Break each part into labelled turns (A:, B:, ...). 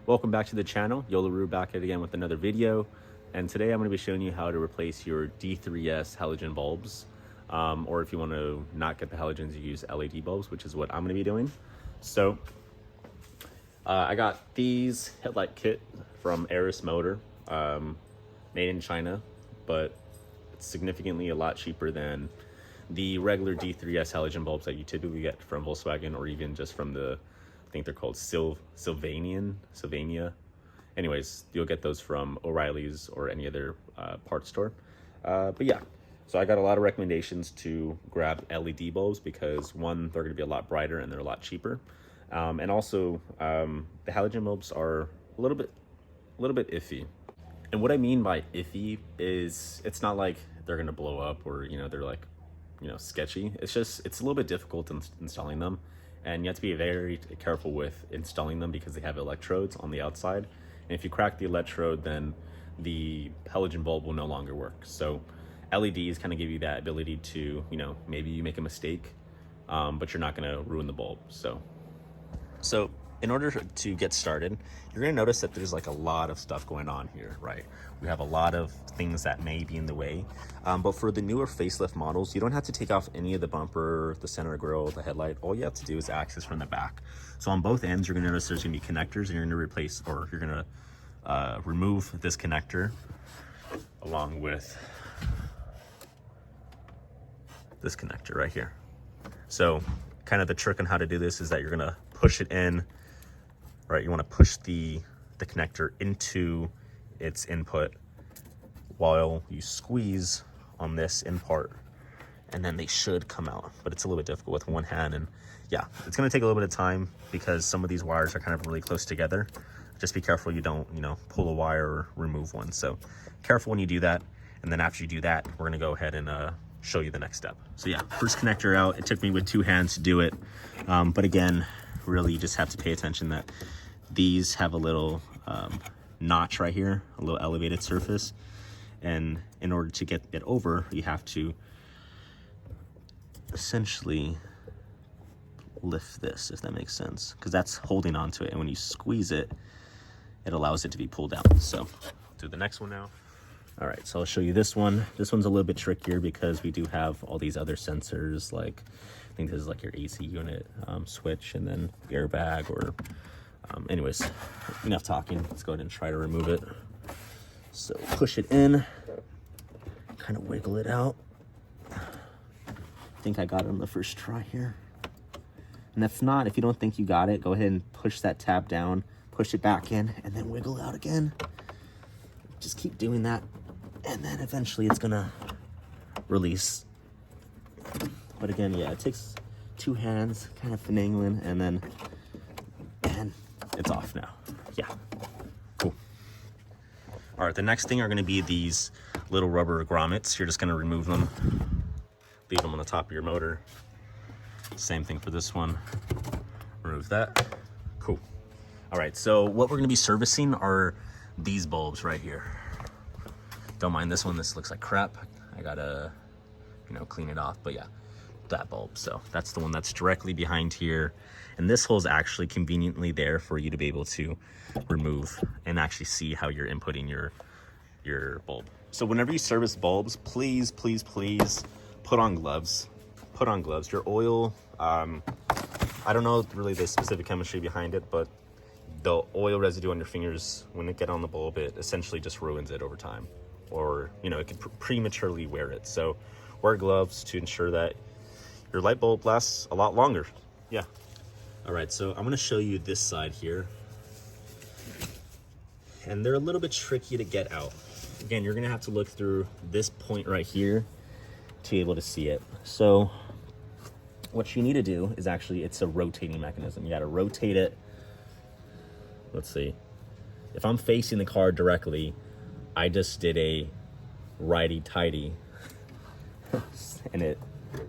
A: Welcome back to the channel. Yolaroo back at again with another video. And today I'm going to be showing you how to replace your D3S halogen bulbs. Or if you want to not get the halogens, you use LED bulbs, which is what I'm going to be doing. So I got these headlight kit from Aris Motor, made in China, but it's significantly a lot cheaper than the regular D3S halogen bulbs that you typically get from Volkswagen, or even just from the, I think they're called Sylvania. Anyways, you'll get those from O'Reilly's or any other parts store. But yeah, so I got a lot of recommendations to grab LED bulbs because one, they're going to be a lot brighter and they're a lot cheaper. And also, the halogen bulbs are a little bit iffy. And what I mean by iffy is it's not like they're going to blow up or, they're like, sketchy. It's just, it's a little bit difficult installing them. And you have to be very careful with installing them because they have electrodes on the outside. And if you crack the electrode, then the halogen bulb will no longer work. So LEDs kind of give you that ability to, maybe you make a mistake, but you're not going to ruin the bulb. So in order to get started, you're going to notice that there's like a lot of stuff going on here, right? We have a lot of things that may be in the way. But for the newer facelift models, you don't have to take off any of the bumper, the center grille, the headlight. All you have to do is access from the back. So on both ends, you're going to notice there's going to be connectors, and you're going to replace, or you're going to remove this connector along with this connector right here. So kind of the trick on how to do this is that you're going to push it in, right? You want to push the connector into its input while you squeeze on this in part, and then they should come out, but it's a little bit difficult with one hand. And yeah, it's going to take a little bit of time because some of these wires are kind of really close together. Just be careful you don't, pull a wire or remove one. So careful when you do that. And then after you do that, we're going to go ahead and show you the next step. So yeah, first connector out. It took me with two hands to do it. But again, really you just have to pay attention that these have a little notch right here, a little elevated surface. And in order to get it over, you have to essentially lift this, if that makes sense, because that's holding onto it. And when you squeeze it, it allows it to be pulled out. So I'll do the next one now. All right, so I'll show you this one. This one's a little bit trickier because we do have all these other sensors, like I think this is like your AC unit switch, and then airbag, or anyways, enough talking. Let's go ahead and try to remove it. So push it in, kind of wiggle it out. I think I got it on the first try here. And if not, if you don't think you got it, go ahead and push that tab down, push it back in, and then wiggle out again. Just keep doing that, and then eventually it's gonna release. But again, yeah, it takes two hands, kind of finagling, and it's off now. Yeah, cool. All right, the next thing are gonna be these little rubber grommets. You're just gonna remove them, leave them on the top of your motor. Same thing for this one. Remove that. Cool. All right, so what we're gonna be servicing are these bulbs right here. Don't mind this one, this looks like crap. I gotta, clean it off, but yeah, that bulb. So that's the one that's directly behind here. And this hole is actually conveniently there for you to be able to remove and actually see how you're inputting your bulb. So whenever you service bulbs, please, please, please put on gloves. Put on gloves. Your oil, I don't know really the specific chemistry behind it, but the oil residue on your fingers, when it gets on the bulb, it essentially just ruins it over time. Or, it could prematurely wear it. So wear gloves to ensure that your light bulb lasts a lot longer. Yeah. All right, so I'm gonna show you this side here. And they're a little bit tricky to get out. Again, you're gonna have to look through this point right here to be able to see it. So what you need to do is actually, it's a rotating mechanism. You gotta rotate it. Let's see. If I'm facing the car directly, I just did a righty-tighty and it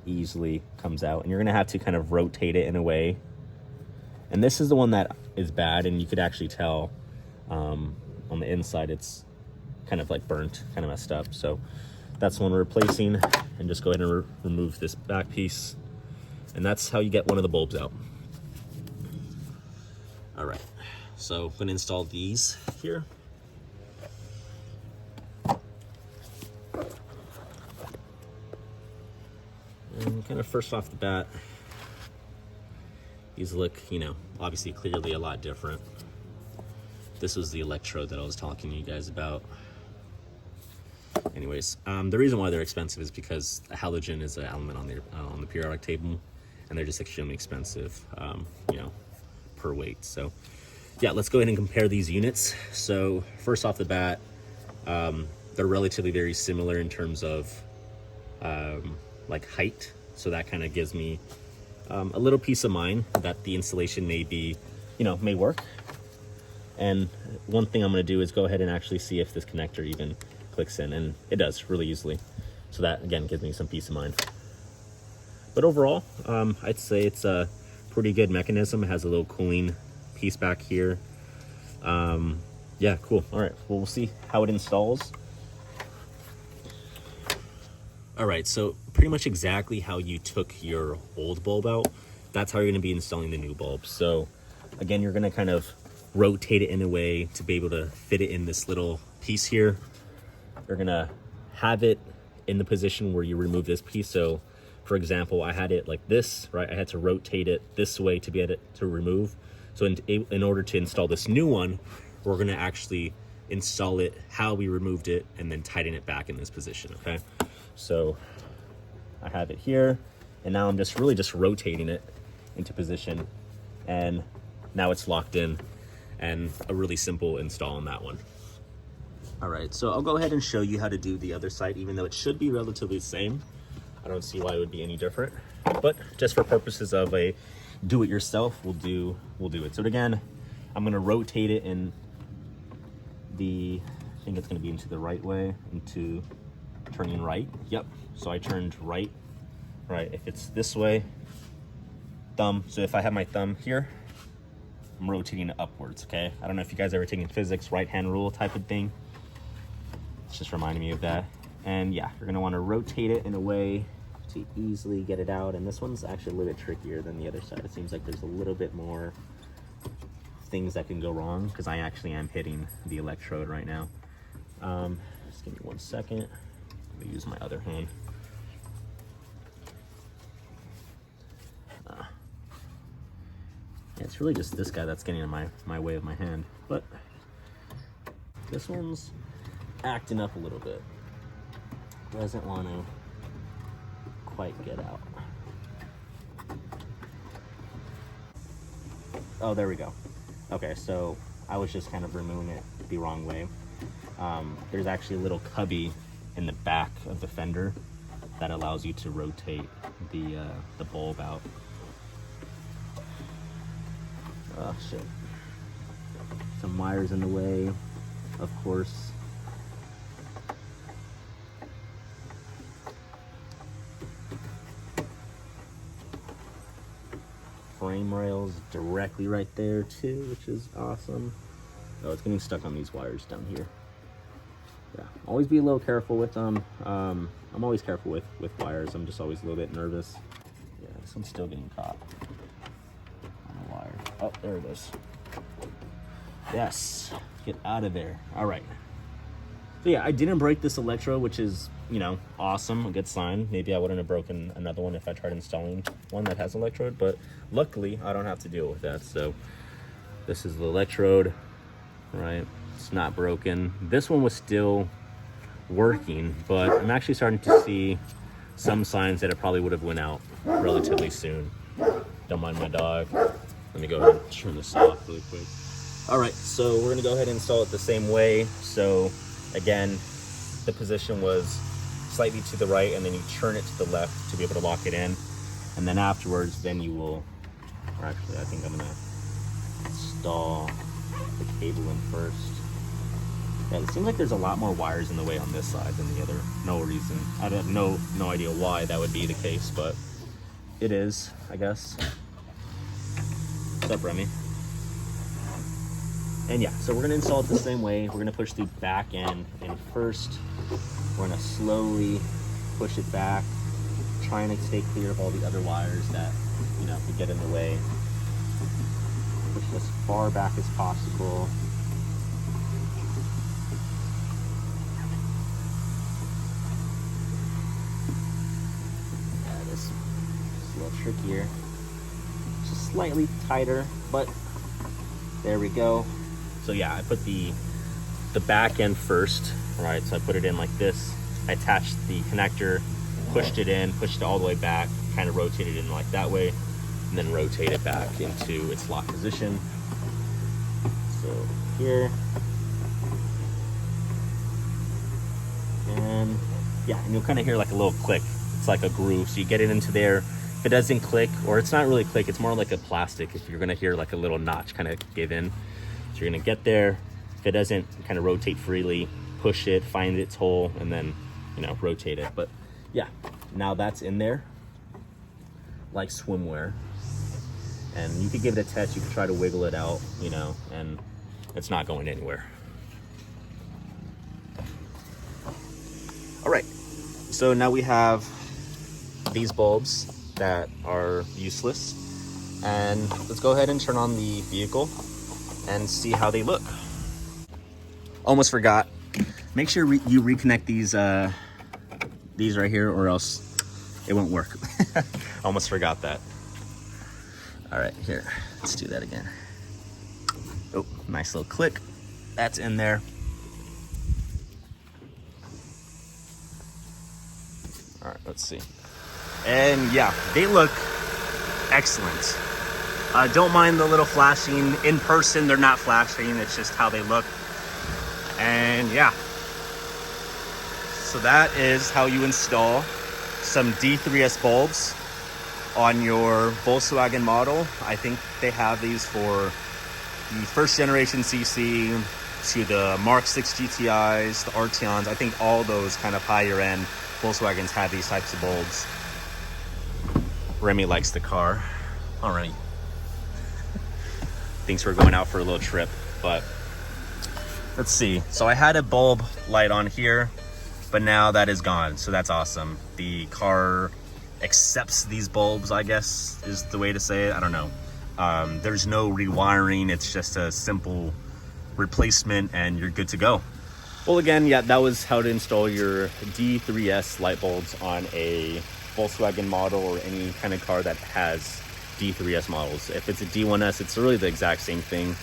A: easily comes out. And you're gonna have to kind of rotate it in a way. And this is the one that is bad, and you could actually tell on the inside it's kind of like burnt, kind of messed up. So that's the one we're replacing. And just go ahead and remove this back piece. And that's how you get one of the bulbs out. All right, So I'm gonna install these here. And kind of first off the bat, these look, you know, obviously clearly a lot different. This was the electrode that I was talking to you guys about. Anyways, the reason why they're expensive is because a halogen is an element on the periodic table, and they're just extremely expensive, you know, per weight. So yeah, let's go ahead and compare these units. So first off the bat, they're relatively very similar in terms of like height. So that kind of gives me a little peace of mind that the installation may be, you know, may work. And one thing I'm going to do is go ahead and actually see if this connector even clicks in, and it does really easily. So that again gives me some peace of mind. But overall, I'd say it's a pretty good mechanism. It has a little cooling piece back here. Yeah, cool. All right, well, we'll see how it installs. All right, so pretty much exactly how you took your old bulb out, that's how you're gonna be installing the new bulb. So again, you're gonna kind of rotate it in a way to be able to fit it in this little piece here. You're gonna have it in the position where you remove this piece. So for example, I had it like this, right? I had to rotate it this way to be able to remove. So in order to install this new one, we're gonna actually install it how we removed it and then tighten it back in this position, okay? So I have it here, and now I'm just really just rotating it into position, and now it's locked in, and a really simple install on that one. All right, so I'll go ahead and show you how to do the other side, even though it should be relatively the same. I don't see why it would be any different, but just for purposes of a do-it-yourself, we'll do it. So again, I'm gonna rotate it in the, I think it's gonna be into the right way, into turning right. Yep, so I turned right. Right, if it's this way, thumb, so if I have my thumb here, I'm rotating it upwards, okay? I don't know if you guys ever taken physics, right-hand rule type of thing. It's just reminding me of that. And yeah, you're gonna wanna rotate it in a way to easily get it out. And this one's actually a little bit trickier than the other side. It seems like there's a little bit more things that can go wrong because I actually am hitting the electrode right now. Just give me 1 second. Let me use my other hand. Yeah, it's really just this guy that's getting in my way of my hand, but this one's acting up a little bit. Doesn't want to quite get out. Oh, there we go. Okay, so I was just kind of removing it the wrong way. There's actually a little cubby in the back of the fender that allows you to rotate the bulb out. Oh shit. Some wires in the way, of course. Frame rails directly right there too, which is awesome. Oh, it's getting stuck on these wires down here. Yeah, always be a little careful with them. I'm always careful with wires. I'm just always a little bit nervous. Yeah, this one's still getting caught on the wire. Oh, there it is. Yes, get out of there. All right. So yeah, I didn't break this electrode, which is, you know, awesome, a good sign. Maybe I wouldn't have broken another one if I tried installing one that has electrode, but luckily I don't have to deal with that. So this is the electrode, right? It's not broken. This one was still working, but I'm actually starting to see some signs that it probably would have went out relatively soon. Don't mind my dog. Let me go ahead and turn this off really quick. All right, so we're gonna go ahead and install it the same way. So again, the position was slightly to the right, and then you turn it to the left to be able to lock it in. And then afterwards, then you will, or actually I think I'm gonna install the cable in first. Yeah, it seems like there's a lot more wires in the way on this side than the other. No reason. I have no idea why that would be the case, but it is, I guess. What's up, Remy? And yeah, so we're gonna install it the same way. We're gonna push the back end in first. We're gonna slowly push it back, trying to stay clear of all the other wires that, you know, could get in the way. push it as far back as possible. Yeah, this is a little trickier. Just slightly tighter, but there we go. So yeah, I put the back end first, right? So I put it in like this. I attached the connector, pushed it in, pushed it all the way back, kind of rotated it in like that way, and then rotate it back into its lock position. So here, and yeah, and you'll kind of hear like a little click. It's like a groove, so you get it into there. If it doesn't click, or it's not really click, it's more like a plastic, if you're gonna hear like a little notch kind of give in. So you're gonna get there. If it doesn't, kind of rotate freely, push it, find its hole, and then, you know, rotate it. But yeah, now that's in there like swimwear. And you could give it a test, you could try to wiggle it out, you know, and it's not going anywhere. All right, so now we have these bulbs that are useless, and let's go ahead and turn on the vehicle and see how they look. Almost forgot, make sure you reconnect these right here, or else it won't work. Almost forgot that. All right, here, let's do that again. Oh, nice little click. That's in there. All right, let's see. And yeah, they look excellent. Don't mind the little flashing. In person, they're not flashing. It's just how they look. And yeah. So that is how you install some D3S bulbs on your Volkswagen model. I think they have these for the first generation CC to the Mark 6 GTIs, the Arteons. I think all those kind of higher end Volkswagens have these types of bulbs. Remy likes the car. Oh, Remy. Thinks we're going out for a little trip, but let's see. So I had a bulb light on here, but now that is gone. So that's awesome. The car accepts these bulbs, I guess is the way to say it. I don't know. There's no rewiring. It's just a simple replacement and you're good to go. Well, again, yeah, that was how to install your D3S light bulbs on a Volkswagen model or any kind of car that has D3S models. If it's a D1S, it's really the exact same thing.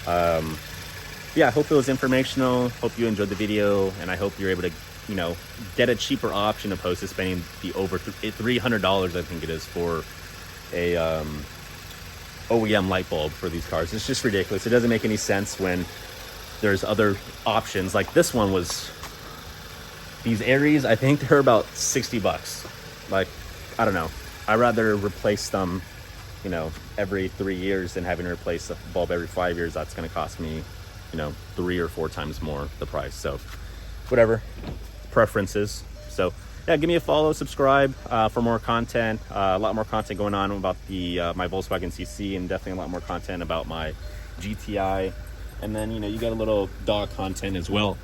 A: Yeah, I hope it was informational. Hope you enjoyed the video, and I hope you're able to, you know, get a cheaper option opposed to spending the over $300, I think it is, for a OEM light bulb for these cars. It's just ridiculous. It doesn't make any sense when there's other options. Like this one was, these Aries, I think they're about 60 bucks. Like, I don't know. I'd rather replace them, you know, every 3 years than having to replace a bulb every 5 years. That's going to cost me, you know, 3 or 4 times more the price. So whatever, preferences. So yeah, give me a follow, subscribe for more content. A lot more content going on about the my Volkswagen CC, and definitely a lot more content about my GTI. And then, you know, you got a little dog content as well.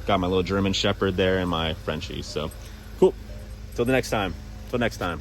A: Got my little German Shepherd there and my Frenchie. So cool. Till the next time. Till next time.